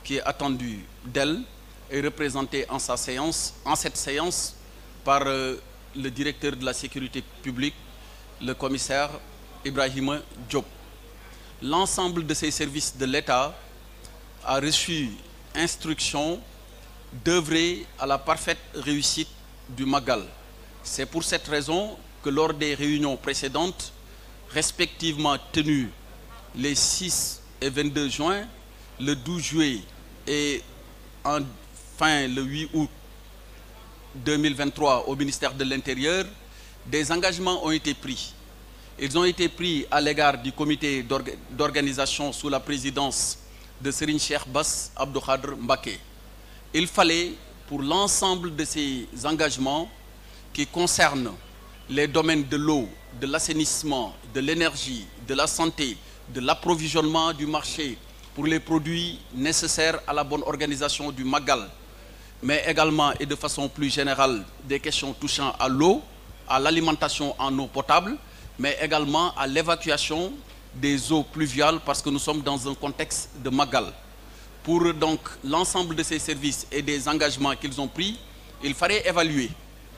qui est attendu d'elle est représenté en cette séance par le directeur de la sécurité publique, le commissaire Ibrahima Diop. L'ensemble de ces services de l'État a reçu instruction d'œuvrer à la parfaite réussite du Magal. C'est pour cette raison que lors des réunions précédentes, respectivement tenues les 6 et 22 juin, le 12 juillet et enfin le 8 août 2023 au ministère de l'Intérieur, des engagements ont été pris. Ils ont été pris à l'égard du comité d'organisation sous la présidence de Serigne Cheikh Bass Abdou Khadr Mbacké. Il fallait, pour l'ensemble de ces engagements qui concernent les domaines de l'eau, de l'assainissement, de l'énergie, de la santé, de l'approvisionnement du marché pour les produits nécessaires à la bonne organisation du Magal, mais également et de façon plus générale des questions touchant à l'eau, à l'alimentation en eau potable, mais également à l'évacuation des eaux pluviales parce que nous sommes dans un contexte de Magal. Pour donc l'ensemble de ces services et des engagements qu'ils ont pris, il fallait évaluer.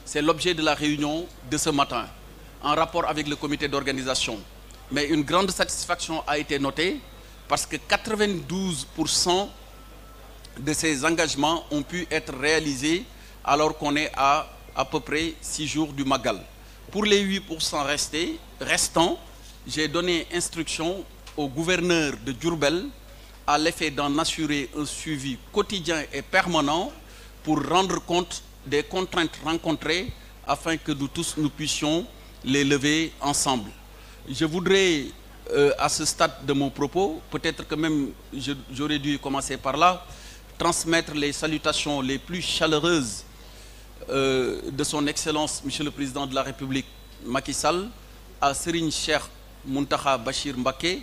C'est l'objet de la réunion de ce matin, en rapport avec le comité d'organisation. Mais une grande satisfaction a été notée parce que 92% de ces engagements ont pu être réalisés alors qu'on est à peu près 6 jours du Magal. Pour les 8% restants, j'ai donné instruction au gouverneur de Diourbel à l'effet d'en assurer un suivi quotidien et permanent pour rendre compte des contraintes rencontrées afin que nous tous nous puissions les lever ensemble. Je voudrais, à ce stade de mon propos, peut-être que même j'aurais dû commencer par là, transmettre les salutations les plus chaleureuses de son Excellence, Monsieur le Président de la République, Macky Sall, à Serigne Cheikh Mountakha Bachir Mbacké,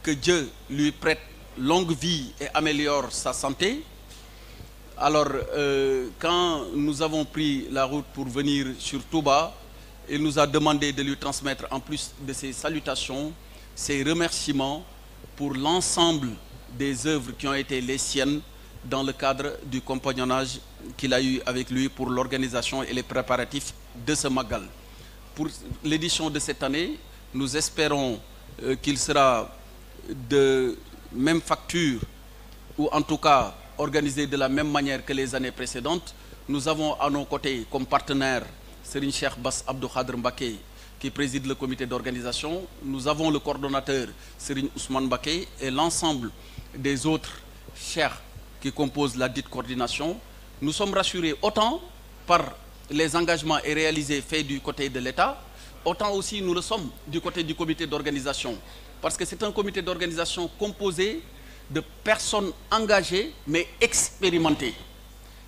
que Dieu lui prête longue vie et améliore sa santé. Alors, quand nous avons pris la route pour venir sur Touba, il nous a demandé de lui transmettre, en plus de ses salutations, ses remerciements pour l'ensemble des œuvres qui ont été les siennes dans le cadre du compagnonnage qu'il a eu avec lui pour l'organisation et les préparatifs de ce Magal. Pour l'édition de cette année, nous espérons qu'il sera de même facture ou en tout cas organisé de la même manière que les années précédentes. Nous avons à nos côtés comme partenaire Serigne Cheikh Bass Abdou Khadr Mbacké qui préside le comité d'organisation. Nous avons le coordonnateur Serigne Ousmane Mbacké et l'ensemble des autres cheikhs qui composent la dite coordination. Nous sommes rassurés autant par les engagements et réalisés faits du côté de l'État, autant aussi nous le sommes du côté du comité d'organisation. Parce que c'est un comité d'organisation composé de personnes engagées mais expérimentées,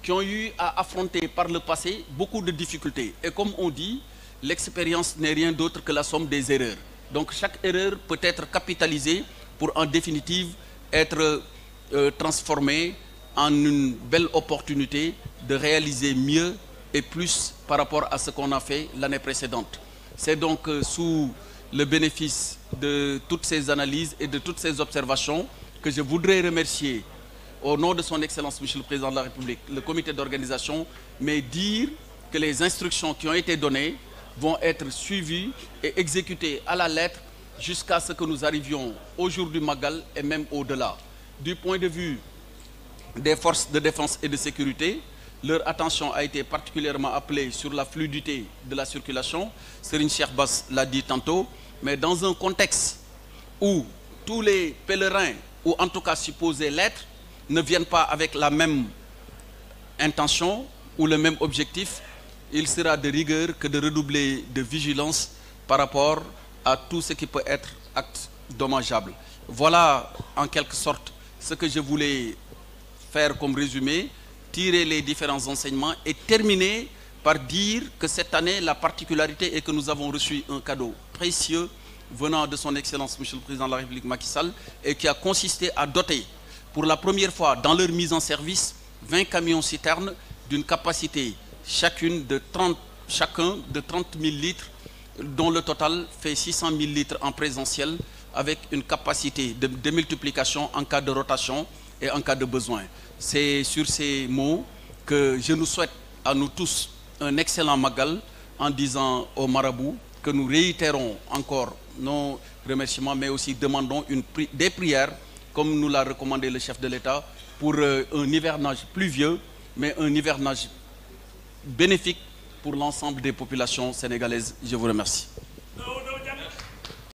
qui ont eu à affronter par le passé beaucoup de difficultés. Et comme on dit, l'expérience n'est rien d'autre que la somme des erreurs. Donc chaque erreur peut être capitalisée pour en définitive être transformée en une belle opportunité de réaliser mieux et plus par rapport à ce qu'on a fait l'année précédente. C'est donc sous le bénéfice de toutes ces analyses et de toutes ces observations que je voudrais remercier au nom de son Excellence, Monsieur le Président de la République, le comité d'organisation, mais dire que les instructions qui ont été données vont être suivies et exécutées à la lettre jusqu'à ce que nous arrivions au jour du Magal et même au-delà. Du point de vue des forces de défense et de sécurité, leur attention a été particulièrement appelée sur la fluidité de la circulation. Serigne Cheikh Bass l'a dit tantôt, mais dans un contexte où tous les pèlerins, ou en tout cas supposés l'être, ne viennent pas avec la même intention ou le même objectif, il sera de rigueur que de redoubler de vigilance par rapport à tout ce qui peut être acte dommageable. Voilà en quelque sorte ce que je voulais faire comme résumé, tirer les différents enseignements et terminer par dire que cette année, la particularité est que nous avons reçu un cadeau précieux venant de son Excellence, Monsieur le Président de la République Macky Sall, et qui a consisté à doter pour la première fois dans leur mise en service 20 camions-citernes d'une capacité chacun de 30 000 litres, dont le total fait 600 000 litres en présentiel, avec une capacité de multiplication en cas de rotation et en cas de besoin. C'est sur ces mots que je nous souhaite à nous tous un excellent Magal en disant aux marabouts que nous réitérons encore nos remerciements, mais aussi demandons des prières, comme nous l'a recommandé le chef de l'État, pour un hivernage pluvieux, mais un hivernage bénéfique pour l'ensemble des populations sénégalaises. Je vous remercie.